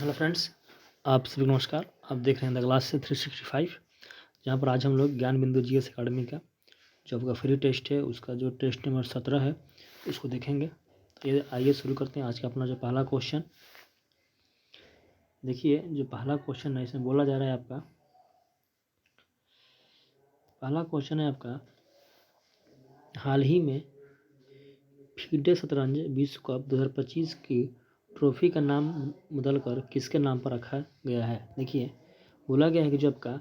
Hello friends, आप सभी को नमस्कार। आप देख रहे हैं द क्लास से 365, जहाँ पर आज हम लोग ज्ञान बिंदु जीएस अकेडमी का जो आपका फ्री टेस्ट है उसका जो टेस्ट नंबर 17 है उसको देखेंगे। तो ये आइए शुरू करते हैं आज का अपना जो पहला क्वेश्चन। देखिए, जो पहला क्वेश्चन है इसमें बोला जा रहा है आपका पहला क्वेश्चन है आपका हाल ही में फीडे शतरंज विश्व कप 2025 की ट्रॉफी का नाम बदलकर किसके नाम पर रखा गया है। देखिए, बोला गया है कि जो आपका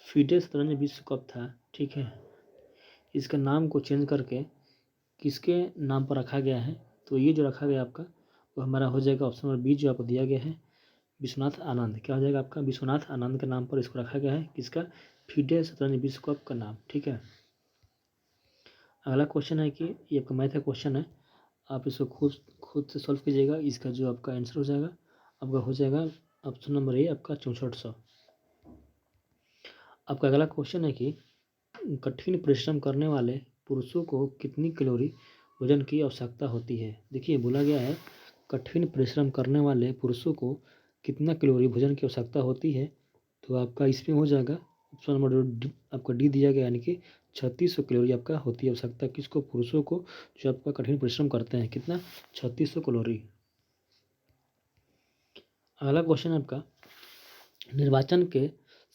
फीडे शतरंज विश्व कप था, ठीक है, इसका नाम को चेंज करके किसके नाम पर रखा गया है। तो ये जो रखा गया आपका वो हमारा हो जाएगा ऑप्शन नंबर बी, जो आपको दिया गया है विश्वनाथ आनंद। क्या हो जाएगा आपका? विश्वनाथ आनंद के नाम पर इसको रखा गया है। किसका? फीडे शतरंज विश्व कप का नाम, ठीक है। अगला क्वेश्चन है कि ये आपका मैथ का क्वेश्चन है, आप इसको खुद से सॉल्व कीजिएगा। इसका जो आपका आंसर हो जाएगा आपका हो जाएगा ऑप्शन नंबर ए, आपका 6400। आपका अगला क्वेश्चन है कि कठिन परिश्रम करने वाले पुरुषों को कितनी कैलोरी भोजन की आवश्यकता होती है। देखिए, बोला गया है कठिन परिश्रम करने वाले पुरुषों को कितना कैलोरी भोजन की आवश्यकता होती है। तो आपका इसमें हो जाएगा ऑप्शन नंबर आपका डी दिया गया, यानी कि 3600 कैलोरी आपका होती है आवश्यकता। किसको? पुरुषों को, जो आपका कठिन परिश्रम करते हैं। कितना? 3600 कैलोरी। अगला क्वेश्चन आपका निर्वाचन के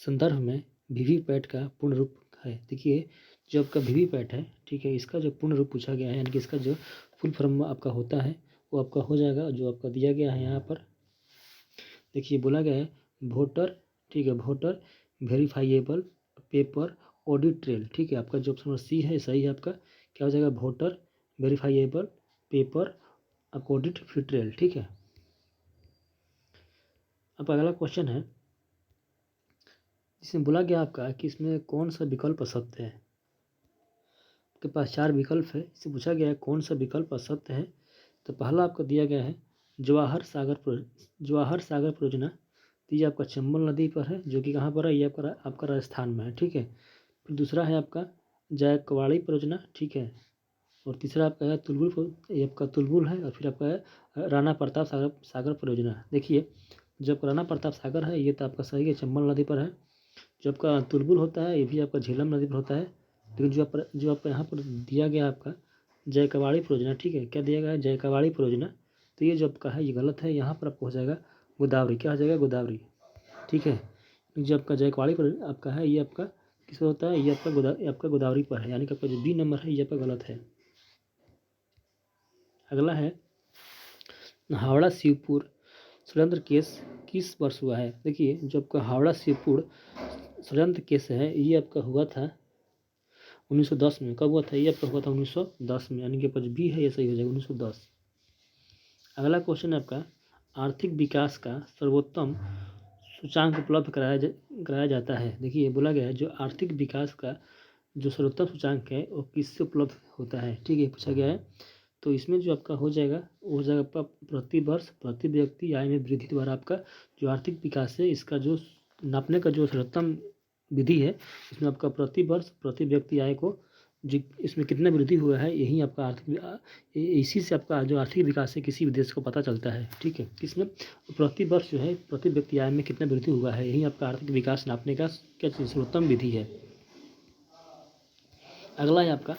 संदर्भ में वीवीपैट का पूर्ण रूप है। देखिए, जो आपका वीवीपैट है, ठीक है, इसका जो पूर्ण रूप पूछा गया है, यानी कि इसका जो फुल फॉर्म आपका होता है वो आपका हो जाएगा जो आपका दिया गया है यहाँ पर। देखिए, बोला गया है वोटर, ठीक है, voter verifiable paper audit trail, ठीक है। आपका जो ऑप्शन नंबर सी है सही है आपका। क्या हो जाएगा? वोटर वेरीफाइएबल पेपर ऑडिट फी ट्रेल, ठीक है। अब अगला क्वेश्चन है, इसमें बोला गया आपका कि इसमें कौन सा विकल्प असत्य है। आपके पास 4 विकल्प है, इससे पूछा गया है कौन सा विकल्प असत्य है। तो पहला आपको दिया गया है जवाहर सागर परियोजना। तो ये आपका चंबल नदी पर है, जो कि कहाँ पर है? ये आपका राजस्थान में है, ठीक है। फिर दूसरा है आपका जायकवाड़ी परियोजना, ठीक है। और तीसरा आपका है ये आपका तुलबुल है। और फिर आपका है राणा प्रताप सागर परियोजना। देखिए, जो आपका राणा प्रताप सागर है ये तो आपका सही है, चंबल नदी पर है। जो आपका तुलबुल होता है ये भी आपका झेलम नदी पर होता है। लेकिन जो आपका यहाँ पर दिया गया आपका जायकवाड़ी परियोजना, ठीक है, क्या दिया गया है? जायकवाड़ी परियोजना। तो ये जो आपका है ये गलत है, यहाँ पर आपको हो जाएगा गोदावरी। क्या हो जाएगा? गोदावरी, ठीक है। जो आपका जायकवाड़ी पर आपका है ये आपका किस पर होता है? ये आपका गोदावरी पर है, यानी कि आपका जो बी नंबर है ये आपका गलत है। अगला है हावड़ा शिवपुर षड्यंत्र केस किस वर्ष हुआ है। देखिए, जो आपका हावड़ा शिवपुर षड्यंत्र केस है ये आपका हुआ था 1910 में। कब हुआ था? ये आपका हुआ था 1910 में, यानी कि आपका जो बी है ये सही हो जाएगा 1910। अगला क्वेश्चन है आपका आर्थिक विकास का सर्वोत्तम सूचांक उपलब्ध कराया जाता है। देखिए, बोला गया है जो आर्थिक विकास का जो सर्वोत्तम सूचांक है वो किससे उपलब्ध होता है, ठीक है, पूछा गया है। तो इसमें जो आपका हो जाएगा वो हो जाएगा आपका प्रति वर्ष प्रति व्यक्ति आय में वृद्धि द्वारा आपका जो आर्थिक विकास है इसका जो नापने का जो सर्वोत्तम विधि है, इसमें आपका प्रति वर्ष प्रति व्यक्ति आय को जो इसमें कितना वृद्धि हुआ है यही आपका इसी से आपका जो आर्थिक विकास है किसी भी देश को पता चलता है, ठीक है। किसमें? प्रति वर्ष जो है प्रति व्यक्ति आय में कितना वृद्धि हुआ है यही आपका आर्थिक विकास नापने का क्या सर्वोत्तम विधि है। अगला है आपका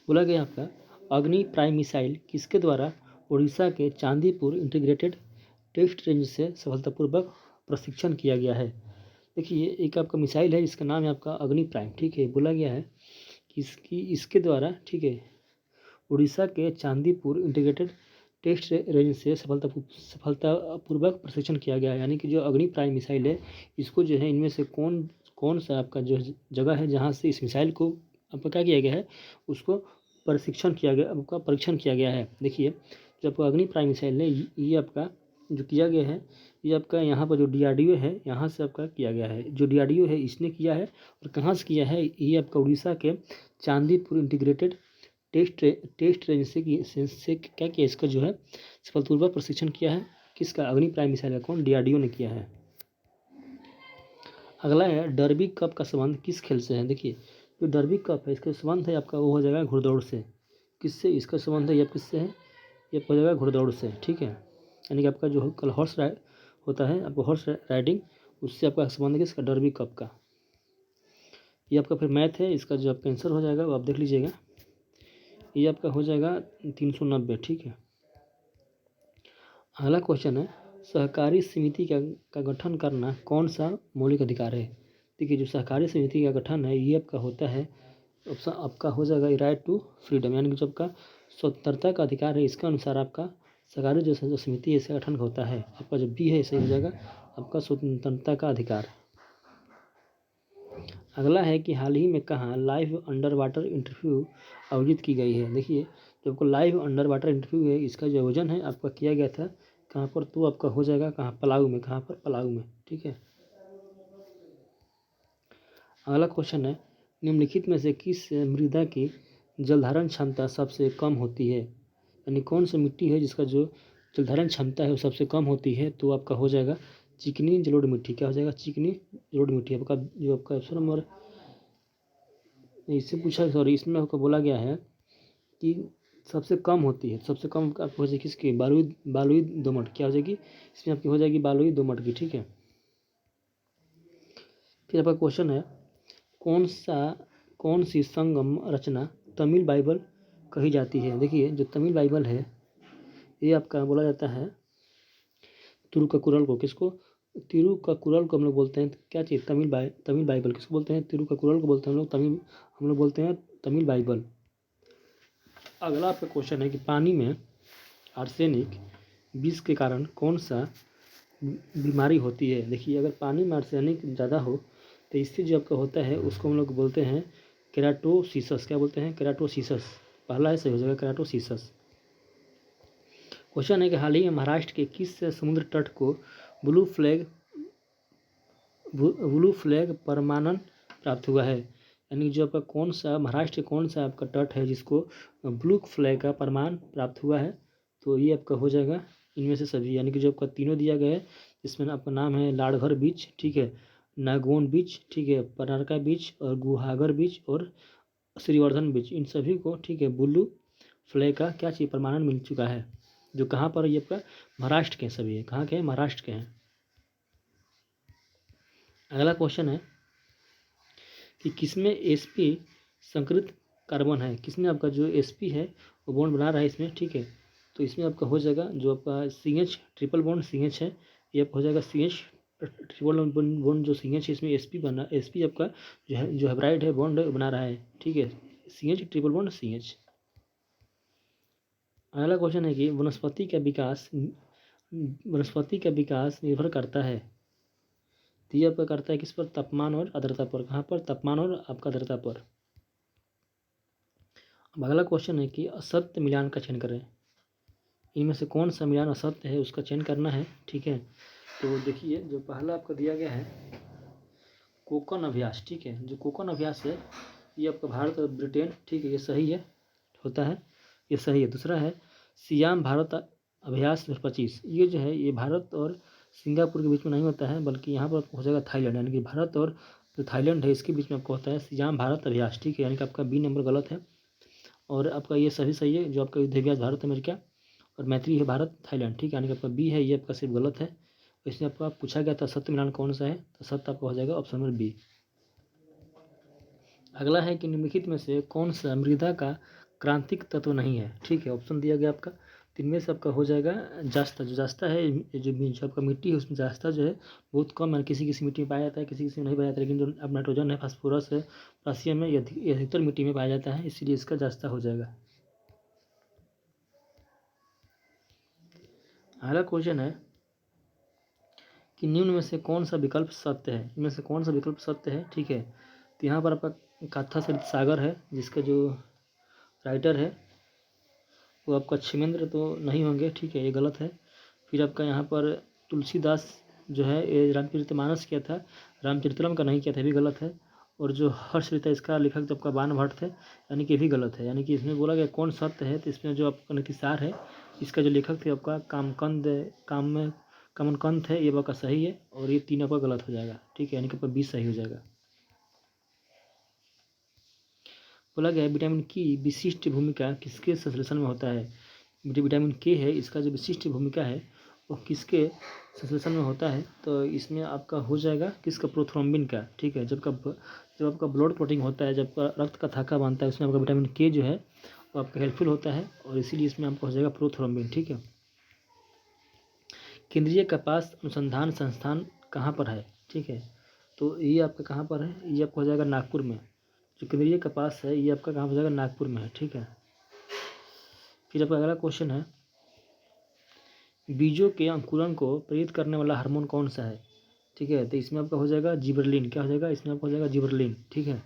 बोला गया आपका अग्नि प्राइम मिसाइल किसके द्वारा उड़ीसा के चांदीपुर इंटीग्रेटेड टेस्ट रेंज से सफलतापूर्वक प्रशिक्षण किया गया है। देखिए, एक आपका मिसाइल है जिसका नाम है आपका अग्नि प्राइम, ठीक है। बोला गया है कि इसके द्वारा, ठीक है, उड़ीसा के चांदीपुर इंटीग्रेटेड टेस्ट रेंज से सफलतापूर्वक प्रशिक्षण किया गया है। यानी कि जो अग्नि प्राइम मिसाइल है इसको जो है इनमें से कौन सा आपका जो जगह है जहाँ से इस मिसाइल को आपका क्या किया गया है उसको परीक्षण किया गया है। देखिए, जो आपका अग्नि प्राइम मिसाइल है ये आपका जो किया गया है ये आपका यहाँ पर जो DRDO है यहाँ से आपका किया गया है। जो DRDO है इसने किया है और कहाँ से किया है? ये आपका उड़ीसा के चांदीपुर इंटीग्रेटेड टेस्ट रेंज से क्या किया? इसका जो है सफलतापूर्वक प्रशिक्षण किया है। किसका? अग्नि प्राइम मिसाइल का कौन? DRDO ने किया है। अगला है डर्बी कप का संबंध किस खेल से है। देखिए, जो डर्बी कप है इसका संबंध है आपका वो हो जाएगा घुड़दौड़ से। किससे इसका संबंध है? ये किससे है? ये हो जाएगा घुड़दौड़ से, ठीक है। यानी कि आपका जो कल हॉर्स राइड होता है, आपको हॉर्स राइडिंग, उससे आपका संबंध है इसका डर्बी कप का। ये आपका फिर मैथ है, इसका जो आपका आंसर हो जाएगा वो आप देख लीजिएगा, ये आपका हो जाएगा 390। ठीक है, अगला क्वेश्चन है सहकारी समिति का गठन करना कौन सा मौलिक अधिकार है। देखिए जो सहकारी समिति का गठन है ये आपका होता है, ऑप्शन आपका हो जाएगा राइट टू फ्रीडम, यानी कि जो आपका स्वतंत्रता का अधिकार है, इसके अनुसार आपका सहकारी जो समिति है इसका गठन होता है। आपका जो बी है सही हो जाएगा आपका स्वतंत्रता का अधिकार। अगला है कि हाल ही में कहाँ लाइव अंडर वाटर इंटरव्यू आयोजित की गई है। देखिए जो आपको लाइव अंडर वाटर इंटरव्यू है इसका जो आयोजन है आपका किया गया था कहाँ पर, तो आपका हो जाएगा कहाँ, पलाऊ में। कहाँ पर, पलाऊ में। ठीक है, अगला क्वेश्चन है निम्नलिखित में से किस मृदा की जलधारण क्षमता सबसे कम होती है, यानी कौन सी मिट्टी है जिसका जो जलधारण क्षमता है वो सबसे कम होती है, तो आपका हो जाएगा चिकनी जलोढ़ मिट्टी। क्या हो जाएगा, चिकनी जलोढ़ मिट्टी। आपका जो आपका ऑप्शन नंबर इससे पूछा, सॉरी इसमें आपको बोला गया है कि सबसे कम होती है, सबसे कम आपको हो जाएगी किसकी, बालुई दोमट। क्या हो जाएगी इसमें आपकी, हो जाएगी बालुई दोमट की। ठीक है, फिर आपका क्वेश्चन है कौन सी संगम रचना तमिल बाइबल कही जाती है। देखिए जो तमिल बाइबल है ये आपका बोला जाता है तिरुक्कुरल को। किसको, तिरुक्कुरल को हम लोग बोलते हैं क्या चीज़, तमिल बाइबल। किसको बोलते हैं, तिरुक्कुरल को बोलते हैं हम लोग, हम लोग बोलते हैं तमिल बाइबल। अगला आपका क्वेश्चन है कि पानी में आर्सेनिक विष के कारण कौन सा बीमारी होती है। देखिए अगर पानी में आर्सेनिक ज़्यादा हो तो इससे जो आपका होता है उसको हम लोग बोलते हैं केराटोसिसस। क्या बोलते हैं, केराटोसिसस। पहला है सही हो जाएगा केराटोसिसस। क्वेश्चन है कि हाल ही में महाराष्ट्र के किस समुद्र तट को ब्लू फ्लैग प्रमाणन प्राप्त हुआ है, यानी जो आपका कौन सा महाराष्ट्र कौन सा आपका तट है जिसको ब्लू फ्लैग का प्रमाण प्राप्त हुआ है, तो ये आपका हो जाएगा इनमें से सभी, यानी कि जो आपका तीनों दिया गया है इसमें आपका नाम है लाड़घर बीच, ठीक है, नागौन बीच, ठीक है, पनारका बीच और गुहागर बीच और श्रीवर्धन बीच, इन सभी को ठीक है ब्लू फ्लैग का क्या चीज़ प्रमाणन मिल चुका है, जो कहाँ पर ये आपका महाराष्ट्र के सभी है। कहाँ के हैं, महाराष्ट्र के हैं। अगला क्वेश्चन है कि किसमें sp संकृत कार्बन है, किसमें आपका जो sp है वो बॉन्ड बना रहा है इसमें। ठीक है, तो इसमें आपका हो जाएगा जो आपका CH ट्रिपल बॉन्ड CH है, ये आपका हो जाएगा CH ट्रिपल बॉन्ड जो CH है इसमें sp बना, sp आपका जो है जो हाइब्राइड है बॉन्ड बना रहा है। ठीक है, CH ट्रिपल बॉन्ड CH। अगला क्वेश्चन है कि वनस्पति का विकास निर्भर करता है, तो ये आपका करता है किस पर, तापमान और आर्द्रता पर। कहाँ पर, तापमान और आपका आर्द्रता पर। अब अगला क्वेश्चन है कि असत्य मिलान का चयन करें, इनमें से कौन सा मिलान असत्य है उसका चयन करना है। ठीक है, तो देखिए जो पहला आपको दिया गया है कोकन अभ्यास। ठीक है, जो कोकन अभ्यास है ये आपका भारत और ब्रिटेन, ठीक है, ये सही है, होता है, ये सही है। दूसरा है सियाम भारत अभ्यास 2025, ये जो है ये भारत और सिंगापुर के बीच में नहीं होता है, बल्कि यहाँ पर आपको हो जाएगा थाईलैंड, यानी कि भारत और जो थाईलैंड है इसके बीच में आपको होता है सियाम भारत अभ्यास। ठीक है, यानी कि आपका बी नंबर गलत है और आपका ये सभी सही है। जो आपका युद्ध अभ्यास भारत अमेरिका और मैत्री है भारत थाईलैंड। ठीक है, यानी कि आपका बी है, ये आपका सिर्फ गलत है। इसमें आपका पूछा गया था सत्य मिलान कौन सा है, तो सत्य आपका हो जाएगा ऑप्शन नंबर बी। अगला है कि निम्नलिखित में से कौन सा मृदा का क्रांतिक तत्व नहीं है। ठीक है, ऑप्शन दिया गया आपका, तीन में से आपका हो जाएगा जास्ता। जो जास्ता है जो आपका मिट्टी है उसमें जास्ता जो है बहुत कम है, किसी किसी मिट्टी में पाया जाता है, किसी किसी में नहीं पाया जाता है, लेकिन जो अब नाइट्रोजन है, फास्फोरस है, पोटेशियम है, ये अधिकतर मिट्टी में पाया जाता है, इसीलिए इसका जास्ता हो जाएगा। अगला क्वेश्चन है कि निम्न में से कौन सा विकल्प सत्य है, इनमें से कौन सा विकल्प सत्य है। ठीक है, तो यहाँ पर आपका कथा सरित सागर है जिसका जो राइटर है वो आपका क्षेमेंद्र तो नहीं होंगे। ठीक है, ये गलत है। फिर आपका यहाँ पर तुलसीदास जो है ये रामचरितमानस किया था, रामचरितम का नहीं किया था, ये भी गलत है। और जो हर्षरिता इसका लेखक तो आपका बाण भट्ट थे, यानी कि ये भी गलत है। यानी कि इसमें बोला गया कौन सत्य है, तो इसमें जो आपका नीतिसार है इसका जो लेखक थे आपका कामनकंद है, ये आपका सही है और ये तीन आपका गलत हो जाएगा। ठीक है, यानी कि आपका 20 सही हो जाएगा। बोला गया है विटामिन की विशिष्ट भूमिका किसके संश्लेषण में होता है। विटामिन के है इसका जो विशिष्ट भूमिका है वो किसके संश्लेषण में होता है, तो इसमें आपका हो जाएगा किसका, प्रोथ्रोम्बिन का। ठीक है, जब आपका ब्लड क्लॉटिंग होता है, जब रक्त का थक्का बनता है, उसमें आपका विटामिन के जो है वो आपका हेल्पफुल होता है, और इसीलिए इसमें आपका हो जाएगा प्रोथ्रोम्बिन। ठीक है, केंद्रीय कपास अनुसंधान संस्थान कहाँ पर है? ठीक है, तो ये आपका कहाँ पर है, ये आपका हो जाएगा नागपुर में। जो केंद्रीय कपास है ये आपका कहाँ हो जाएगा, नागपुर में है। ठीक है, फिर आपका अगला क्वेश्चन है, बीजों के अंकुरण को प्रेरित करने वाला हार्मोन कौन सा है? ठीक है, तो इसमें आपका हो जाएगा जिबरलिन। क्या हो जाएगा, इसमें आपका हो जाएगा जिबरलिन। ठीक है,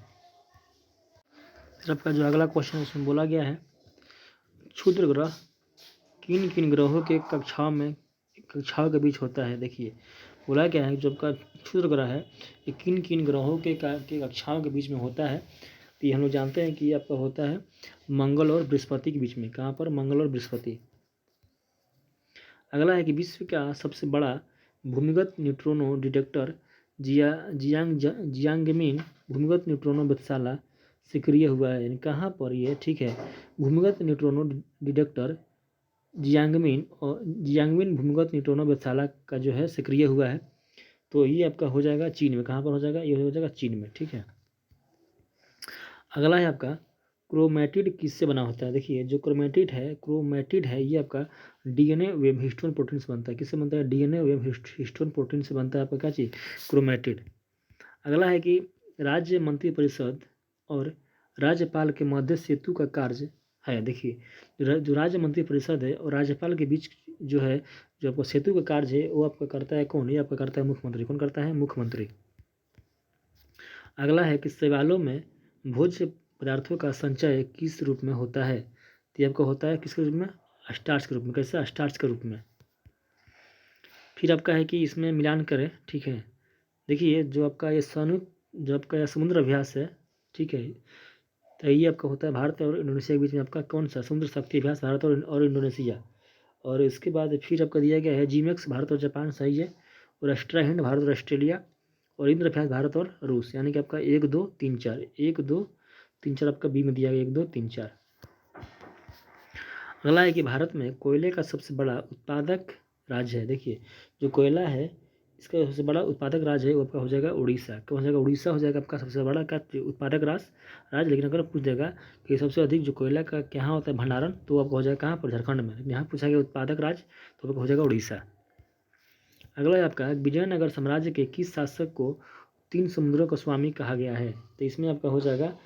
फिर आपका जो अगला क्वेश्चन है उसमें बोला गया है, क्षुद्र ग्रह किन किन ग्रहों के कक्षाओं के बीच होता है? देखिए बोला क्या है, जो आपका क्षुद्र ग्रह है ये किन किन ग्रहों के कक्षाओं के बीच में होता है, तो ये हम लोग जानते हैं कि आपका होता है मंगल और बृहस्पति के बीच में। कहाँ पर, मंगल और बृहस्पति। अगला है कि विश्व का सबसे बड़ा भूमिगत न्यूट्रॉनो डिटेक्टर जियांगमिन भूमिगत न्यूट्रॉनो वेधशाला सक्रिय हुआ है, यानी कहाँ पर ये? ठीक है, भूमिगत न्यूट्रॉनो डिटेक्टर जियांगमिन भूमिगत न्यूट्रॉनो वेधशाला का जो है सक्रिय हुआ है, तो ये आपका हो जाएगा चीन में। कहाँ पर हो जाएगा, ये हो जाएगा चीन में। ठीक है, अगला है आपका क्रोमैटिड किससे बना होता है? देखिए जो क्रोमैटिड है ये आपका डीएनए एवं हिस्टोन प्रोटीन से बनता है। किससे बनता है? डीएनए एवं हिस्टोन प्रोटीन से बनता है आपका क्या चीज़, क्रोमैटिड। अगला है कि राज्य मंत्रिपरिषद और राज्यपाल के मध्य सेतु का कार्य है। देखिए जो राज्य मंत्रिपरिषद है और राज्यपाल के बीच जो है, जो आपका सेतु का कार्य है वो आपका करता है कौन? ये आपका करता है मुख्यमंत्री। कौन करता है? मुख्यमंत्री। अगला है कि शैवालों में भोज्य पदार्थों का संचय किस रूप में होता है? तो ये आपका होता है किसके रूप में? स्टार्च के रूप में। कैसे? स्टार्च के रूप में। फिर आपका है कि इसमें मिलान करें। ठीक है, देखिए जो आपका ये समुद्र अभ्यास है, ठीक है, तो ये आपका होता है भारत और इंडोनेशिया के बीच में आपका कौन सा समुद्र शक्ति अभ्यास, भारत और इंडोनेशिया। और इसके बाद फिर आपका दिया गया है जीमेक्स भारत और जापान, सही है, और एक्स्ट्रा हिंड भारत और ऑस्ट्रेलिया, और इंद्र अभ्यास भारत और रूस, यानी कि आपका 1 2 3 4 1 2 3 4 आपका बी में दिया गया 1 2 3 4। अगला है कि भारत में कोयले का सबसे बड़ा उत्पादक राज्य है। देखिए जो कोयला है इसका सबसे बड़ा उत्पादक राज्य है वो आपका हो जाएगा उड़ीसा। क्या हो जाएगा? उड़ीसा हो जाएगा आपका सबसे बड़ा का उत्पादक राज्य। लेकिन अगर पूछ देगा कि सबसे अधिक जो कोयला का क्या होता है भंडारण, तो आपका हो जाएगा कहाँ पर? झारखंड में। लेकिन यहाँ पूछा गया उत्पादक राज्य, तो आपका हो जाएगा उड़ीसा। अगला है आपका विजयनगर साम्राज्य के किस शासक को 3 समुद्रों का स्वामी कहा गया है? तो इसमें आपका हो जाएगा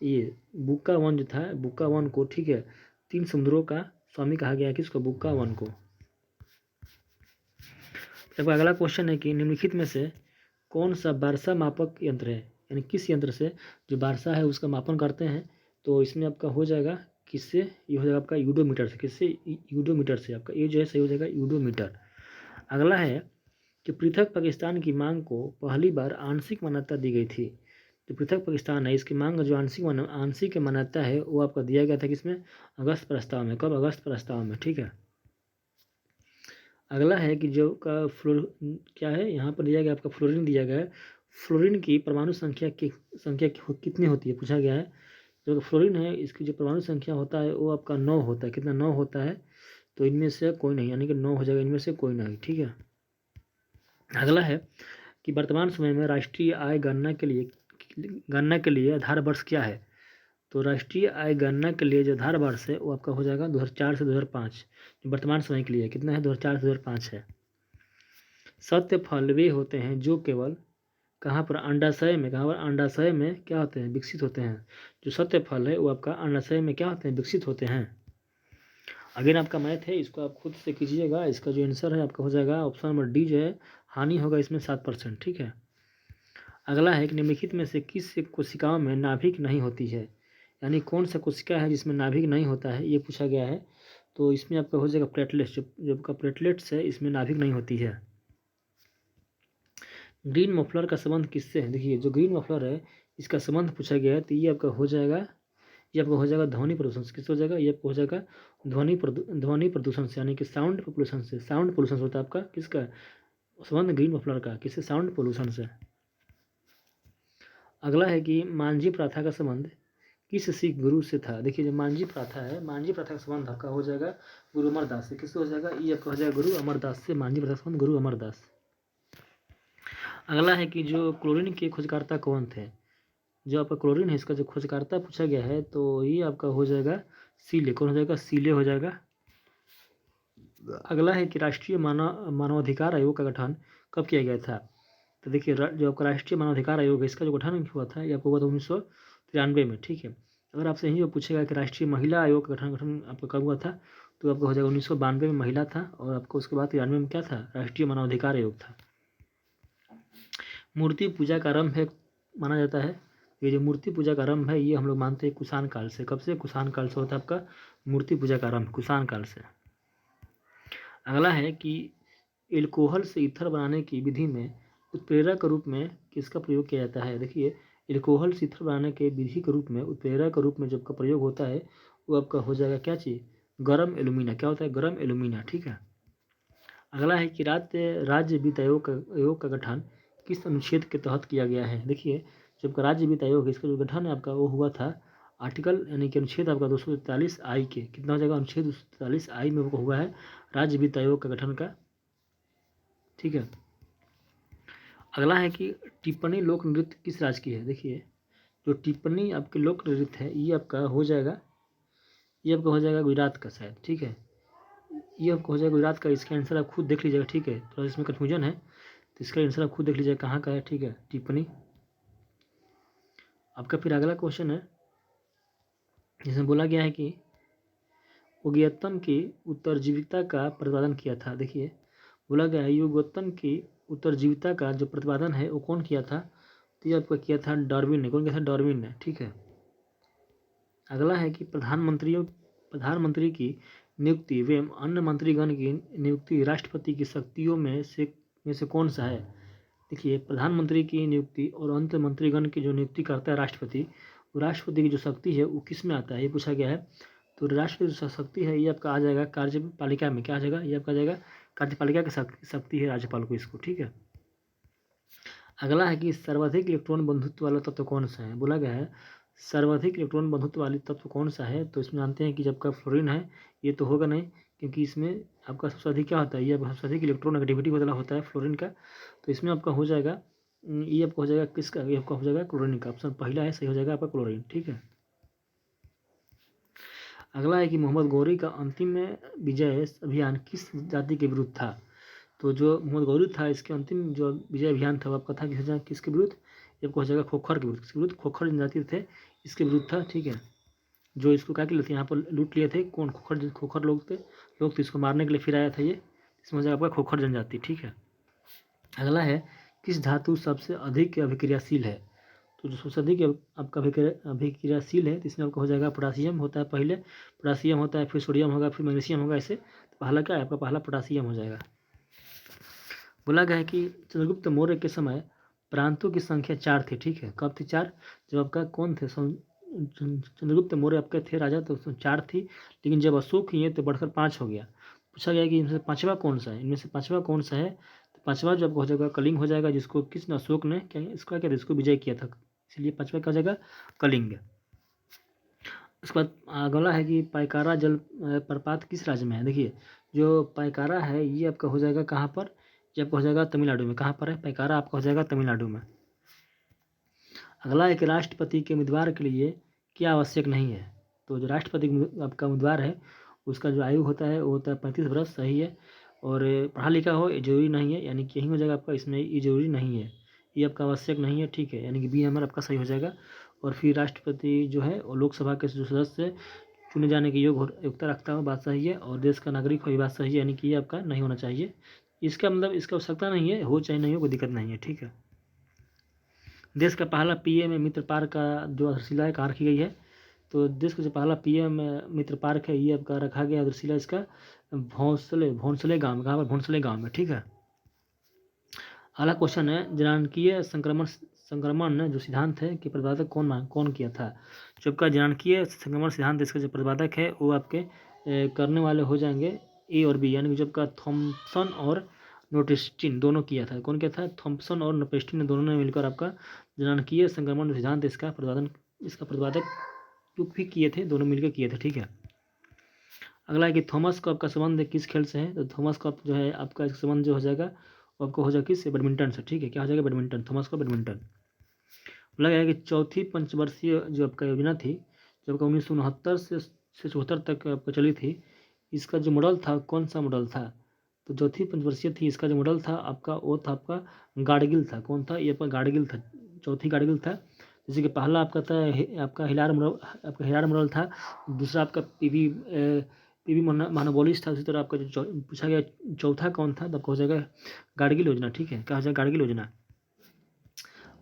ये बुक्का वन जो था, बुक्का वन को, ठीक है, 3 समुद्रों का स्वामी कहा गया है। किसको? बुक्का वन को। अब अगला क्वेश्चन है कि निम्नलिखित में से कौन सा वर्षा मापक यंत्र है, यानी किस यंत्र से जो वर्षा है उसका मापन करते हैं? तो इसमें आपका हो जाएगा किससे? ये हो जाएगा आपका यूडोमीटर से। किससे? यूडोमीटर से। आपका ये जो है सही हो जाएगा यूडोमीटर। अगला है कि पृथक पाकिस्तान की मांग को पहली बार आंशिक मान्यता दी गई थी। जो पृथक पाकिस्तान है इसकी मांग जो आंशिक मान्यता है वो आपका दिया गया था किसमें? अगस्त प्रस्ताव में। कब? अगस्त प्रस्ताव में। ठीक है, अगला है कि जो का क्या है यहाँ पर दिया गया आपका फ्लोरीन दिया गया है। फ्लोरीन की परमाणु संख्या कितनी होती है पूछा गया है। जो फ्लोरीन है इसकी जो परमाणु संख्या होता है वो आपका 9 होता है। कितना? 9 होता है। तो इनमें से कोई नहीं, यानी कि 9 हो जाएगा, इनमें से कोई नहीं। ठीक है, अगला है कि वर्तमान समय में राष्ट्रीय आय गणना के लिए आधार वर्ष क्या है? तो राष्ट्रीय आय गणना के लिए जो आधार वर्ष है वो आपका हो जाएगा 2004 से 2005। जो वर्तमान समय के लिए कितना है? 2004 से 2005 है। सत्य फल वे होते हैं जो केवल कहाँ पर? अंडाशय में। कहाँ पर? अंडाशय में क्या होते हैं? विकसित होते हैं। जो सत्य फल है वो आपका अंडाशय में क्या होते हैं? विकसित होते हैं। अगेन आपका मैथ है, इसको आप खुद से कीजिएगा। इसका जो आंसर है आपका हो जाएगा ऑप्शन नंबर डी जो है, हानि होगा इसमें 7%। ठीक है, अगला है कि निम्नलिखित में से किस कोशिकाओं में नाभिक नहीं होती है, यानी कौन सा कोशिका है जिसमें नाभिक नहीं होता है, ये पूछा गया है। तो इसमें आपका हो जाएगा प्लेटलेट्स। जो आपका प्लेटलेट्स है इसमें नाभिक नहीं होती है। ग्रीन मफलर का संबंध किससे है? देखिए जो ग्रीन मफलर है इसका संबंध पूछा गया है, तो ये आपका हो जाएगा ध्वनि प्रदूषण से। किससे हो जाएगा? ये आपको हो जाएगा ध्वनि प्रदूषण से, यानी कि साउंड पोल्यूशन से। साउंड पोल्यूशन होता है आपका किसका संबंध? ग्रीन मफलर का। किससे? साउंड पोल्यूशन से। अगला है कि मांझी प्रथा का संबंध किस सिख गुरु से था? देखिए जो मांझी प्रथा है, मांझी प्रथा का संबंध आपका हो जाएगा गुरु अमरदास से। किससे हो जाएगा? ये आपका हो जाएगा गुरु अमरदास से। मांझी प्रथा का संबंध गुरु अमरदास। अगला है कि जो क्लोरीन के खोजकर्ता कौन थे? जो आपका क्लोरीन है इसका जो खोजकर्ता पूछा गया है तो ये आपका हो जाएगा सीले। कौन हो जाएगा? सीले हो जाएगा। अगला है कि राष्ट्रीय मानवाधिकार आयोग का गठन कब किया गया था? तो देखिए जो आपका राष्ट्रीय मानवाधिकार आयोग है इसका जो गठन हुआ था ये आपको हुआ था 1993 में। ठीक है। अगर आपसे यही पूछेगा कि राष्ट्रीय महिला आयोग का गठन आपका कब हुआ था तो आपका हो जाएगा 1992 में महिला था, और आपको उसके बाद 93 में क्या था? राष्ट्रीय मानवाधिकार आयोग था। मूर्ति पूजा का आरंभ है माना जाता है, ये जो मूर्ति पूजा का आरंभ है ये हम लोग मानते हैं कुषाण काल से। कब से? कुषाण काल से होता है आपका मूर्ति पूजा का आरंभ, कुषाण काल से। अगला है कि एल्कोहल से ईथर बनाने की विधि में उत्प्रेरक के रूप में किसका प्रयोग किया जाता है? देखिए एल्कोहल से ईथर बनाने के विधि के रूप में उत्प्रेरक के रूप में जब का प्रयोग होता है वो आपका हो जाएगा क्या चीज़? गरम एल्यूमिना। क्या होता है? गरम एल्यूमिना। ठीक है। अगला है कि राज्य वित्त आयोग का गठन किस अनुच्छेद के तहत किया गया है? देखिए जब का राज्य वित्त आयोग है इसका जो गठन है आपका वो हुआ था आर्टिकल यानी कि अनुच्छेद आपका 243 आई के। कितना हो जाएगा? अनुच्छेद 243 आई में वो हुआ है राज्य वित्त आयोग का गठन का। ठीक है। अगला है कि टिप्पणी लोक नृत्य किस राज्य की है? देखिए जो टिप्पणी आपके लोक नृत्य है ये आपका हो जाएगा गुजरात का शायद। ठीक है। ये आपको हो जाएगा गुजरात का। इसका आंसर आप खुद देख लीजिएगा। ठीक है। थोड़ा इसमें कन्फ्यूजन है तो इसका आंसर आप खुद देख लीजिएगा कहाँ का है। ठीक है। टिप्पणी आपका। फिर अगला क्वेश्चन है जिसमें बोला गया है कि योग्यतम की उत्तरजीविता का प्रतिपादन किया था। देखिए बोला गया है योग्यतम की उत्तरजीविता का जो प्रतिपादन है वो कौन किया था? तो ये आपका किया था डार्विन ने। कौन किया था? डार्विन ने। ठीक है। अगला है कि प्रधानमंत्री की नियुक्ति एवं अन्य मंत्रीगण की नियुक्ति राष्ट्रपति की शक्तियों में से कौन सा है? देखिए प्रधानमंत्री की नियुक्ति और अंत मंत्रीगण की जो नियुक्ति करता है राष्ट्रपति, वो राष्ट्रपति की जो शक्ति है वो किस में आता है ये पूछा गया है। तो राष्ट्रपति जो शक्ति है ये आपका आ जाएगा कार्यपालिका में। क्या आ जाएगा? ये आपका आ जाएगा कार्यपालिका की शक्ति है राज्यपाल को इसको। ठीक है। अगला है कि सर्वाधिक इलेक्ट्रॉन बंधुत्व वाला तत्व कौन सा है? बोला गया है सर्वाधिक इलेक्ट्रॉन बंधुत्व वाली तत्व कौन सा है? तो इसमें जानते हैं कि जब का फ्लोरीन है ये तो होगा नहीं, क्योंकि इसमें आपका सबसे अधिक क्या होता है? ये सबसे अधिक इलेक्ट्रॉन नेगेटिविटी वाला होता है फ्लोरीन का। तो इसमें आपका हो जाएगा ये आपका हो जाएगा किसका? ये आपका हो जाएगा क्लोरीन का। ऑप्शन पहला है सही हो जाएगा आपका क्लोरीन। ठीक है। अगला है कि मोहम्मद गौरी का अंतिम विजय अभियान किस जाति के विरुद्ध था? तो जो मोहम्मद गौरी था इसके अंतिम जो विजय अभियान था वो आपका था किसके विरुद्ध? ये आपको हो जाएगा खोखर के विरुद्ध। किसके विरुद्ध? खोखर जनजाति थे इसके विरुद्ध था। ठीक है। जो इसको क्या किए थे? यहाँ पर लूट लिए थे। कौन? खोखर लोग थे। तो इसको मारने के लिए फिर आया था ये। इसमें हो जाएगा आपका खोखर जनजाति। ठीक है। अगला है किस धातु सबसे अधिक अभिक्रियाशील है? तो जो सबसे अधिक आपका अभिक्रियाशील है तो इसमें आपका हो जाएगा पोटासियम होता है पहले, पोटासियम होता है, फिर सोडियम होगा, फिर मैग्नीशियम होगा। ऐसे तो पहला क्या है आपका? पहला पोटासियम हो जाएगा। बोला गया है कि चंद्रगुप्त मौर्य के समय प्रांतों की संख्या 4 थी। ठीक है। कब थी 4? जब आपका कौन थे? चंद्रगुप्त मौर्य आपके थे राजा तो 4 थी, लेकिन जब अशोक हुए तो बढ़कर 5 हो गया। पूछा गया कि इनमें से पाँचवा कौन सा है? इनमें से पाँचवा कौन सा है? तो पाँचवा जो आपको हो जाएगा कलिंग हो जाएगा, जिसको किसने? अशोक ने क्या इसका क्या इसको विजय किया था, इसलिए पाँचवा क्या हो जाएगा? कलिंग। उसके बाद अगला है कि पायकारा जल प्रपात किस राज्य में है? देखिए जो पायकारा है ये आपका हो जाएगा कहाँ पर? ये आपका हो जाएगा तमिलनाडु में। कहाँ पर है पायकारा? आपका हो जाएगा तमिलनाडु में। अगला एक राष्ट्रपति के उम्मीदवार के लिए क्या आवश्यक नहीं है? तो जो राष्ट्रपति आपका उम्मीदवार है उसका जो आयु होता है वो होता है 35 वर्ष। सही है। और पढ़ा लिखा हो ये जरूरी नहीं है, यानी कि यही हो जाएगा आपका। इसमें ये जरूरी नहीं है, ये आपका आवश्यक नहीं है। ठीक है। यानी कि बी नंबर आपका सही हो जाएगा। और फिर राष्ट्रपति जो है और लोकसभा के जो सदस्य चुने जाने के योग्यता रखता हो, बात सही है। और देश का नागरिक हो, ये बात सही है, यानी कि ये आपका नहीं होना चाहिए। इसका मतलब इसका आवश्यकता नहीं है, हो चाहे नहीं हो कोई दिक्कत नहीं है। ठीक है। देश का पहला पीएम मित्र पार्क का जो आधारशिला है कहाँ रखी गई है? तो देश का जो पहला पीएम मित्र पार्क है ये आपका रखा गया आधारशिला इसका भोंसले गाँव। कहाँ पर? भोंसले गाँव में। ठीक है। अगला क्वेश्चन है जनांकीय संक्रमण जो सिद्धांत है कि प्रतिपादक कौन किया था? जो आपका जनांकीय संक्रमण सिद्धांत इसका जो प्रतिपादक है वो आपके करने वाले हो जाएंगे ए और बी, यानी कि जो आपका थॉम्पसन और नोपेस्टिन दोनों किया था। कौन किया था? थॉम्पसन और नोपेस्टिन ने दोनों ने मिलकर आपका जनांकीय संक्रमण सिद्धांत इसका प्रतिपादक टुक भी किए थे, दोनों मिलकर किए थे, ठीक है। अगला है कि थॉमस कप का संबंध किस खेल से है, तो थॉमस कप जो है आपका संबंध जो हो जाएगा वो आपको हो जाएगा किस, बैडमिंटन से, ठीक है। क्या हो जाएगा, बैडमिंटन, थॉमस का बैडमिंटन। बोला गया है कि चौथी पंचवर्षीय जो आपका योजना थी, जो आपका 1969 से 74 तक आपका चली थी, इसका जो मॉडल था कौन सा मॉडल था, तो चौथी पंचवर्षीय थी, इसका जो मॉडल था आपका वो था आपका गाडगिल था। कौन था, ये आपका गाडगिल था, चौथी गाडगिल था। जैसे कि पहला आपका था आपका हिलार मॉडल, आपका हिलार मॉडल था। दूसरा आपका पीवी महानोबोलिस था। उसी तरह आपका जो पूछा गया चौथा कौन था, तो आपका हो जाएगा गाडगिल योजना, ठीक है। क्या हो जाएगा, गाडगिल योजना।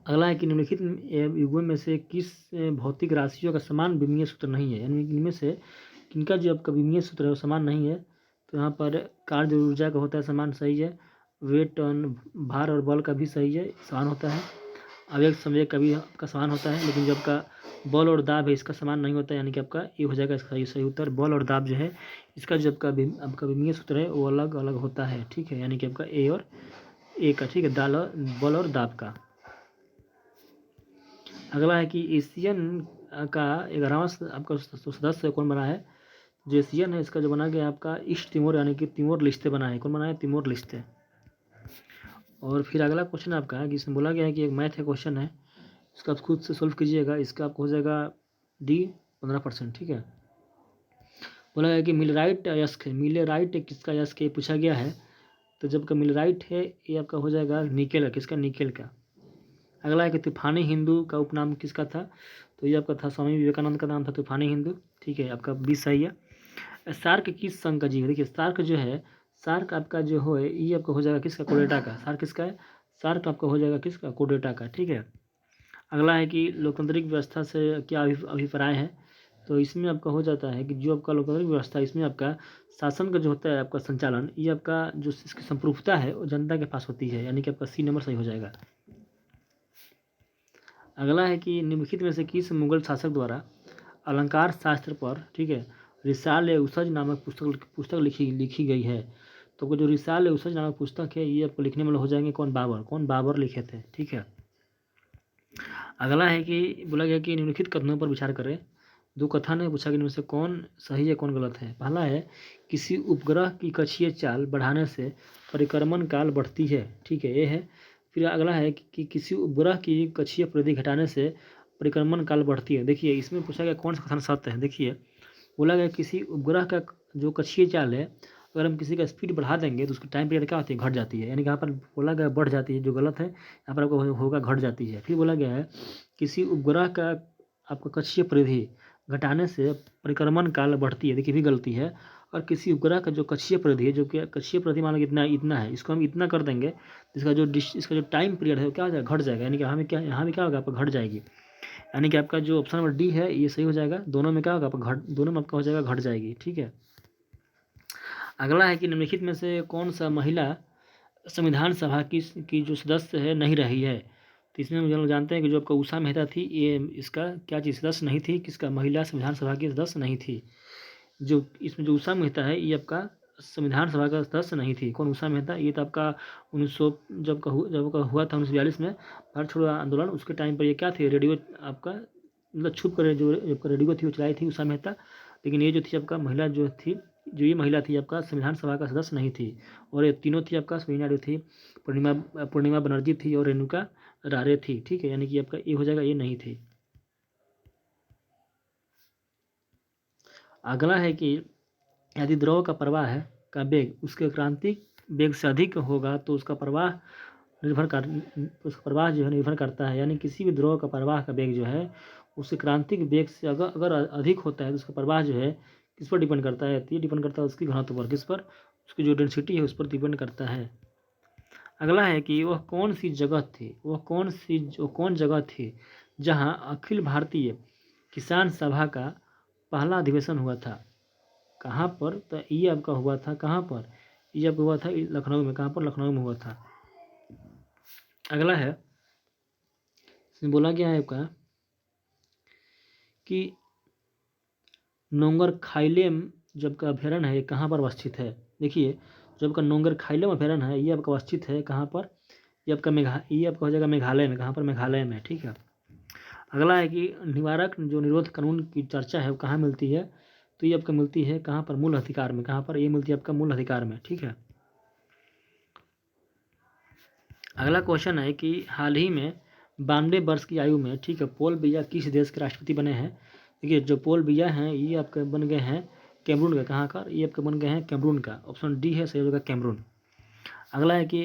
अगला है कि निम्नलिखित युग्मों में से किस भौतिक राशियों का समान विमीय सूत्र नहीं है, यानी इनमें से किनका जो आपका विमीय सूत्र है वो समान नहीं है। तो यहाँ पर कार्य ऊर्जा का होता है समान, सही है। वेट, टर्न, भार और बल का भी सही है, समान होता है। आवेग संवेग का भी आपका समान होता है, लेकिन जो आपका बल और दाब है इसका समान नहीं होता है, यानी कि आपका ये हो जाएगा इसका सही उत्तर। बल और दाब जो है इसका जो आपका विमीय सूत्र है वो अलग अलग होता है, ठीक है। यानी कि आपका ए और ए का, ठीक है, बल और दाब का। अगला है कि एशियन का 11वां आपका सदस्य कौन बना है, जो एशियन है इसका जो बना गया आपका ईस्ट तिमोर, यानी कि तिमोर लिस्ते बना है। कौन बना है, तिमोर लिस्ते। और फिर अगला क्वेश्चन आपका है कि इसमें बोला गया है कि एक मैथ का क्वेश्चन है, इसका आप खुद से सोल्व कीजिएगा। इसका आपको हो जाएगा डी 15%, ठीक है। बोला गया कि मिलराइट अयस्क है, मिलेराइट किसका अयस्क है पूछा गया है। तो जब का मिलराइट है ये आपका हो जाएगा निकेल का, किसका, निकेल का। अगला है कि तूफानी हिंदू का उपनाम किसका था, तो ये आपका था स्वामी विवेकानंद का नाम था तूफानी हिंदू, ठीक है। आपका 20 सही है। सार्क किस संघ का जीव है, देखिए सार्क जो है, सार्क आपका जो हो ये आपका हो जाएगा किसका, कोडेटा का। सार्क किसका है, सार्क आपका हो जाएगा किसका, कोडेटा का, ठीक है। अगला है कि लोकतांत्रिक व्यवस्था से क्या अभिप्राय है, तो इसमें आपका हो जाता है कि जो आपका लोकतांत्रिक व्यवस्था, इसमें आपका शासन का जो होता है आपका संचालन, ये आपका जो इसकी संप्रभुता है वो जनता के पास होती है, यानी कि आपका सी नंबर सही हो जाएगा। अगला है कि निम्नलिखित में से किस मुगल शासक द्वारा अलंकार शास्त्र पर, ठीक है, रिसाल ए उसज नामक पुस्तक लिखी गई है। तो जो रिसाल ए उसज नामक पुस्तक है ये आपको लिखने वाले हो जाएंगे कौन, बाबर। कौन, बाबर लिखे थे, ठीक है। अगला है कि बोला गया कि निम्नलिखित कथनों पर विचार करें। दो कथन है, पूछा कि इनमें से कौन सही है कौन गलत है। पहला है किसी उपग्रह की कक्षीय चाल बढ़ाने से परिक्रमण काल बढ़ती है, ठीक है, ये है। फिर अगला है कि किसी उपग्रह की कक्षीय परिधि घटाने से परिक्रमण काल बढ़ती है। देखिए इसमें पूछा गया कौन सा कथन सत्य है। देखिए बोला गया किसी उपग्रह का जो कक्षीय चाल है, अगर हम किसी का स्पीड बढ़ा देंगे तो उसकी टाइम पीरियड क्या होती है, घट जाती है। यानी कि यहाँ पर बोला गया बढ़ जाती है, जो गलत है यहाँ पर आपको होगा घट जाती है। फिर बोला गया है किसी उपग्रह का आपका कक्षीय परिधि घटाने से परिक्रमण काल बढ़ती है, देखिए भी गलती है। और किसी उपग्रह का जो कक्षीय परिधि है, जो कि कक्षीय परिधि मान लो इतना इतना है, इसको हम इतना कर देंगे, इसका जो टाइम पीरियड है वो क्या हो जाएगा, घट जाएगा। यानी कि यहाँ में क्या होगा, आपका घट जाएगी। यानी कि आपका जो ऑप्शन नंबर डी है ये सही हो जाएगा। दोनों में क्या होगा, आपका दोनों में आपका हो जाएगा घट जाएगी, ठीक है। अगला है कि निम्नलिखित में से कौन सा महिला संविधान सभा की जो सदस्य है नहीं रही है। तो इसमें हम लोग जानते हैं कि जो आपका उषा मेहता थी ये इसका क्या चीज़ सदस्य नहीं थी, किसका, महिला संविधान सभा की सदस्य नहीं थी। जो इसमें जो उषा मेहता है ये आपका संविधान सभा का सदस्य नहीं थी। कौन, उषा मेहता। ये तो आपका 1900 जब का हुआ था 1942 में भारत छोड़ो आंदोलन, उसके टाइम पर ये क्या थे, रेडियो आपका मतलब छुप कर जो रेडियो थी वो चलाई थी उषा मेहता। लेकिन ये जो थी आपका महिला जो थी, जो ये महिला थी आपका संविधान सभा का सदस्य नहीं थी। और ये तीनों थी आपका सरोजिनी नायडू थी, पूर्णिमा बनर्जी थी और रेणुका रारे थी, ठीक है। यानी कि आपका ये हो जाएगा, ये नहीं थी। अगला है कि यदि द्रव का प्रवाह है का वेग उसके क्रांतिक वेग से अधिक होगा तो उसका प्रवाह उसका प्रवाह जो है निर्भर करता है। यानी किसी भी द्रव का प्रवाह का वेग जो है उसके क्रांतिक वेग से अगर अधिक होता है तो उसका प्रवाह जो है किस पर डिपेंड करता है, ये डिपेंड करता है उसकी घनत्व पर, किस पर, उसकी जो डेंसिटी है उस पर डिपेंड करता है। अगला है कि वह कौन सी जगह थी, वह कौन जगह थी जहां अखिल भारतीय किसान सभा का पहला अधिवेशन हुआ था। कहाँ पर, तो ये आपका हुआ था कहाँ पर, ये आपका हुआ था लखनऊ में। कहाँ पर, लखनऊ में हुआ था। अगला है इसमें बोला गया है आपका कि नोंगर खाइलेम जब का अभ्यारण्य है ये कहाँ पर अवस्थित है। देखिए जब का नोंगर खाइलेम अभ्यारण्य है ये आपका अवस्थित है कहाँ पर, ये आपका हो जाएगा मेघालय में। कहाँ पर, मेघालय में, ठीक है। अगला है कि निवारक जो निरोध कानून की चर्चा है वो कहाँ मिलती है, तो ये आपका मिलती है कहाँ पर, मूल अधिकार में। कहाँ पर ये मिलती है आपका, मूल अधिकार में, ठीक है। अगला क्वेश्चन है कि हाल ही में 92 वर्ष की आयु में, ठीक है, पॉल बिया किस देश के राष्ट्रपति बने हैं। देखिए जो पॉल बिया हैं ये आपके बन गए हैं कैमरून का। कहाँ का, ये आपके बन गए हैं कैमरून का। ऑप्शन डी है सही होगा कैमरून। अगला है कि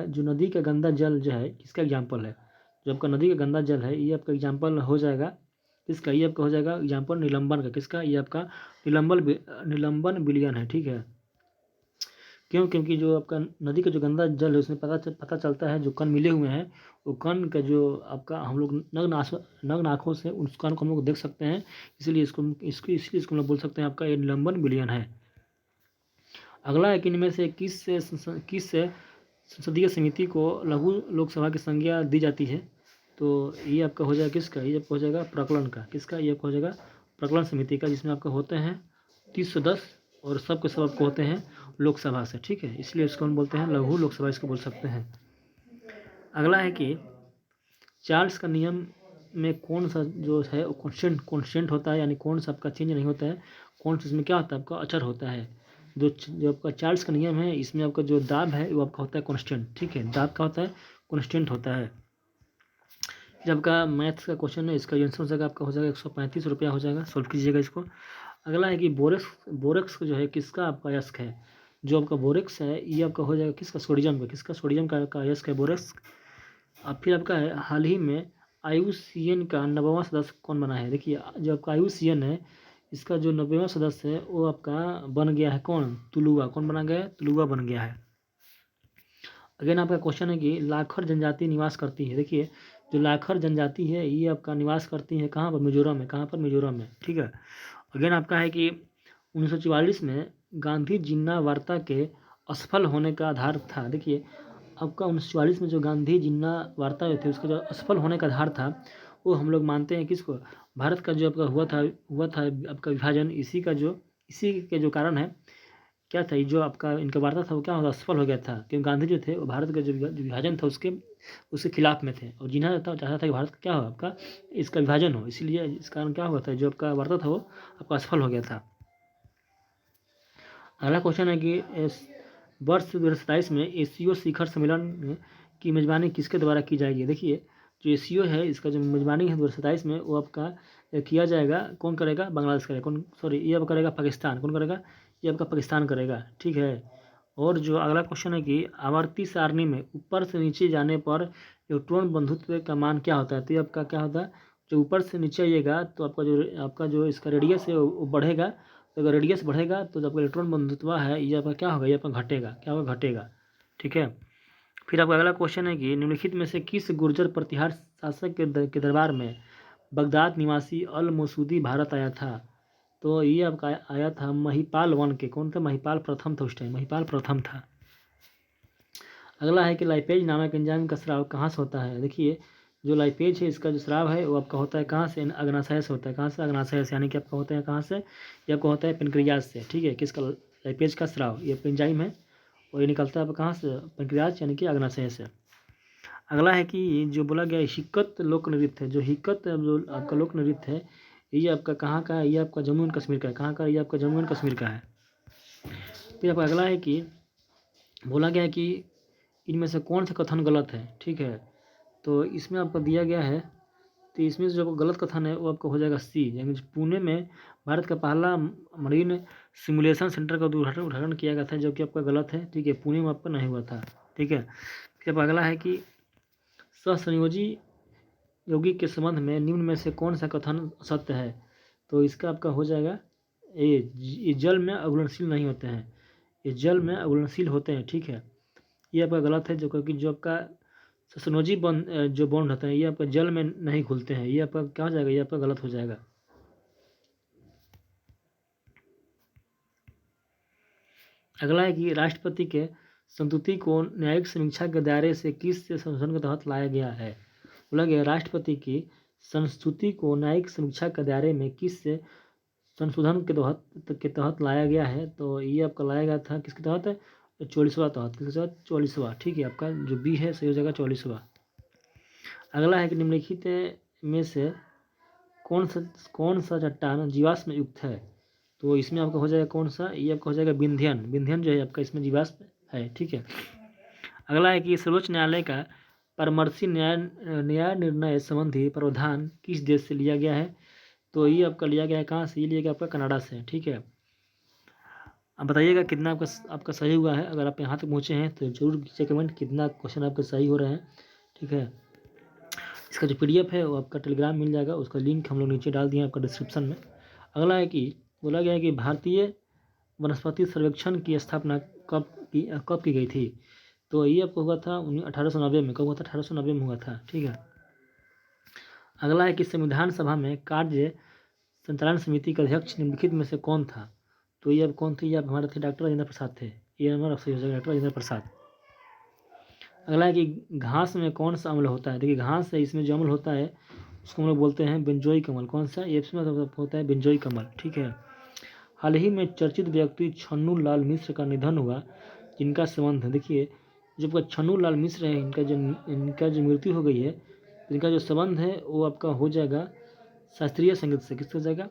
जो नदी का गंदा जल जो है किसका एग्जाम्पल है। जो आपका नदी का गंदा जल है ये आपका एग्जाम्पल हो जाएगा किसका, ये आपका हो जाएगा एग्जाम्पल निलंबन का। किसका, ये आपका निलंबन विलियन है, ठीक है। क्यों, क्योंकि जो आपका नदी का जो गंदा जल है उसमें पता चलता है जो कण मिले हुए हैं वो कण का जो आपका हम लोग नग्न आँखों से उस कण को हम लोग देख सकते हैं, इसलिए इसको हम लोग बोल सकते हैं आपका ये निलंबन विलियन है। अगला है कि इनमें से किस संसदीय समिति को लघु लोकसभा की संज्ञा दी जाती है, तो ये आपका हो जाएगा किसका, ये आपका हो जाएगा प्रकलन का। किसका, ये आपका हो जाएगा प्रकलन समिति का, जिसमें आपका होते हैं 30 सदस्य और सबके सब आपको होते हैं लोकसभा से, ठीक है। इसलिए इसको हम बोलते हैं लघु लोकसभा, इसको बोल सकते हैं। अगला है कि चार्ल्स का नियम में कौन सा जो है कॉन्स्टेंट होता है, यानी कौन सा आपका चेंज नहीं होता है, कौन सा इसमें क्या होता है आपका अचर होता है। जो आपका चार्ल्स का नियम है इसमें आपका जो दाब है वो आपका होता है कॉन्स्टेंट, ठीक है। दाब का होता है कॉन्स्टेंट होता है। जब का मैथ्स का क्वेश्चन है इसका आंसर हो जाएगा आपका हो जाएगा 135 रुपया हो जाएगा, सॉल्व कीजिएगा इसको। अगला है कि बोरेक्स जो है किसका आपका अयस्क है। जो आपका बोरेक्स है ये आपका हो जाएगा किसका, सोडियम का। किसका, सोडियम का अयस्क है बोरेक्स। अब फिर आपका है हाल ही में IUCN का 90वां सदस्य कौन बना है। देखिए जो आपका IUCN है इसका जो 90वां सदस्य है वो आपका बन गया है कौन, तुलुआ। कौन बना गया है, तुलुआ बन गया है। अगेन आपका क्वेश्चन है कि लाखर जनजाति निवास करती है। देखिए जो लाखर जनजाति है ये आपका निवास करती है कहाँ पर, मिजोरम में। कहाँ पर, मिजोरम में, ठीक है। अगेन आपका है कि 1944 में गांधी जिन्ना वार्ता के असफल होने का आधार था। देखिए आपका 1944 में जो गांधी जिन्ना वार्ता हुई थी उसका जो असफल होने का आधार था वो हम लोग मानते हैं किसको, भारत का जो आपका हुआ था आपका विभाजन, इसी के जो कारण है क्या था, जो आपका इनका वार्ता था वो क्या होता, असफल हो गया था। क्योंकि गांधी जो थे वो भारत का जो विभाजन था उसके खिलाफ में थे, और जिन्ना चाहता था कि भारत का क्या हो आपका इसका विभाजन हो, इसीलिए इस कारण क्या हुआ था, जो आपका वार्ता था वो आपका असफल हो गया था। अगला क्वेश्चन है कि वर्ष 2027 में एशियो शिखर सम्मेलन की मेजबानी किसके द्वारा की जाएगी। देखिए जो एशियो है इसका जो मेजबानी है 2027 में वो आपका किया जाएगा, कौन करेगा, बांग्लादेश करेगा। कौन, सॉरी ये अब करेगा पाकिस्तान। कौन करेगा, ये आपका पाकिस्तान करेगा, ठीक है। और जो अगला क्वेश्चन है कि आवर्ती सारणी में ऊपर से नीचे जाने पर इलेक्ट्रॉन बंधुत्व का मान क्या होता है। तो ये आपका क्या होता है, जो ऊपर से नीचे आइएगा तो आपका जो इसका रेडियस है वो बढ़ेगा। तो अगर रेडियस बढ़ेगा तो जो आपका इलेक्ट्रॉन बंधुत्व है ये आपका क्या होगा, ये आपका घटेगा। क्या होगा, घटेगा, ठीक है। फिर आपका अगला क्वेश्चन है कि निम्नलिखित में से किस गुर्जर प्रतिहार शासक के दरबार में बगदाद निवासी अल मसूदी भारत आया था। तो ये आपका आया था महिपाल वन के। कौन था, महिपाल प्रथम था, उस टाइम महिपाल प्रथम था। अगला है कि लाइपेज नामक एंजाइम का स्राव कहाँ से होता है। देखिए जो लाइपेज है इसका जो स्राव है वो आपका होता है कहाँ से, अग्नाशय से होता है। कहाँ से, अग्नाशय से, यानी कि आपका होता है कहाँ से, ये आपका होता है पेनक्रियाज से, ठीक है। किसका, लाइपेज का स्राव, ये एंजाइम है और ये निकलता है कहाँ से, पेनक्रियाज यानी कि अग्नाशय से। अगला है कि जो बोला गया हिक्कत लोक नृत्य है, जो हिक्कत जो आपका लोक नृत्य है ये आपका कहाँ का है, ये आपका जम्मू एंड कश्मीर का है। कहाँ का, ये आपका जम्मू एंड कश्मीर का है। फिर आपका अगला है कि बोला गया है कि इनमें से कौन सा कथन गलत है, ठीक है। तो इसमें आपको दिया गया है, तो इसमें जो गलत कथन है वो आपको हो जाएगा सी, यानी पुणे में भारत का पहला मरीन सिमुलेशन सेंटर का उद्घाटन किया गया था, जो कि आपका गलत है, ठीक है। पुणे में आपका नहीं हुआ था, ठीक है। फिर अगला है कि सहसंयोजी यौगिक के संबंध में निम्न में से कौन सा कथन सत्य है। तो इसका आपका हो जाएगा ये जल में अघुलनशील नहीं होते हैं, ये जल में अघुलनशील होते हैं, ठीक है। ये आपका गलत है, जो क्योंकि जो आपका सहसंयोजी जो बॉन्ड होते हैं ये आपका जल में नहीं घुलते हैं, ये आपका क्या हो जाएगा, ये आपका गलत हो जाएगा। अगला है कि राष्ट्रपति के संस्तुति को न्यायिक समीक्षा के दायरे से किस संशोधन के तहत लाया गया है। बोला गया राष्ट्रपति की संस्तुति को न्यायिक समीक्षा के दायरे में किस संशोधन के तहत लाया गया है। तो ये आपका लाया गया था किसके तहत, 44वां तहत। किसके तहत, 44वां, ठीक है। आपका जो बी है सही हो जाएगा 44वां। अगला है कि निम्नलिखित में से कौन सा चट्टान जीवाश्म युक्त है? तो इसमें आपका हो जाएगा कौन सा, ये आपका हो जाएगा विंध्यन। विंध्यन जो है आपका इसमें जीवाश्म है। ठीक है। अगला है कि सर्वोच्च न्यायालय का परामर्शी न्याय निर्णय संबंधी प्रावधान किस देश से लिया गया है? तो ये आपका लिया गया है कहाँ से? ये लिया गया आपका कनाडा से। ठीक है। अब बताइएगा कितना आपका सही हुआ है। अगर आप यहाँ तक पहुँचे हैं तो जरूर कीजिए कमेंट कितना क्वेश्चन आपके सही हो रहे हैं। ठीक है। इसका जो PDF है वो आपका टेलीग्राम मिल जाएगा, उसका लिंक हम लोग नीचे डाल दिए हैं आपका डिस्क्रिप्शन में। अगला है कि बोला गया है कि भारतीय वनस्पति सर्वेक्षण की स्थापना कब की गई थी? तो ये आपको हुआ था 1890 में। कब हुआ था? 1890 में हुआ था। ठीक है। अगला है कि संविधान सभा में कार्य संचालन समिति के अध्यक्ष निम्नलिखित में से कौन था? तो ये अब कौन थे? ये अब हमारे थे डॉक्टर राजेंद्र प्रसाद थे। ये हमारा सही हो जाएगा डॉक्टर राजेंद्र प्रसाद। अगला है कि घास में कौन सा अम्ल होता है? देखिए घास है, इसमें जो अम्ल होता है उसको हम लोग बोलते हैं बेंजोइक अम्ल। कौन सा? ये इसमें होता है बेंजोइक अम्ल। ठीक है। हाल ही में चर्चित व्यक्ति छन्नू लाल मिश्र का निधन हुआ, जिनका संबंध है, देखिए जो छन्नू लाल मिश्र है इनका जो मृत्यु हो गई है, इनका जो संबंध है वो आपका हो जाएगा शास्त्रीय संगीत से। किससे हो जाएगा?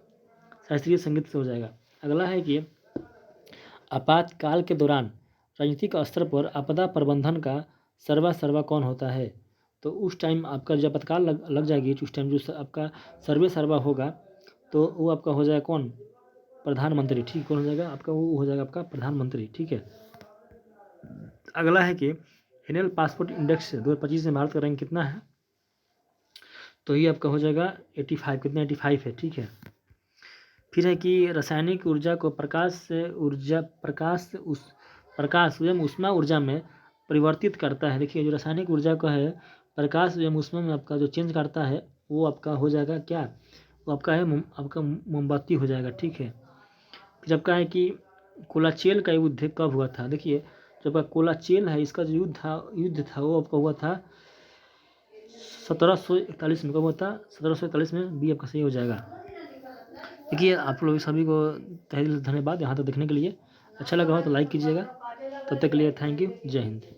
शास्त्रीय संगीत से हो जाएगा। अगला है कि आपातकाल के दौरान राजनीतिक स्तर पर आपदा प्रबंधन का सर्वा कौन होता है? तो उस टाइम आपका जब आपातकाल लग जाएगी तो उस टाइम जो आपका सर्वा होगा तो वो आपका हो जाएगा कौन? प्रधानमंत्री। ठीक, कौन हो जाएगा आपका? वो हो जाएगा आपका प्रधानमंत्री। ठीक है। अगला है कि हिनेल पासपोर्ट इंडेक्स 2025 में भारत का रैंक कितना है? तो ये आपका हो जाएगा 85। कितना? 85 है। ठीक है। फिर है कि रासायनिक ऊर्जा को प्रकाश एवं ऊष्मा ऊर्जा में परिवर्तित करता है। देखिए जो रासायनिक ऊर्जा का है प्रकाश एवं ऊष्मा में आपका जो चेंज करता है वो आपका हो जाएगा क्या? वो आपका है आपका मोमबत्ती हो जाएगा। ठीक है। फिर आपका है कि कोलाचेल का युद्ध कब हुआ था? देखिए जब आपका कोलाचेल है इसका जो युद्ध था वो आपका हुआ था 1741 में। कब हुआ था? 1741 में। भी आपका सही हो जाएगा। देखिए आप लोग सभी को तहे दिल से धन्यवाद यहाँ तक देखने के लिए। अच्छा लगा हो तो लाइक कीजिएगा। तब तक के लिए थैंक यू। जय हिंद।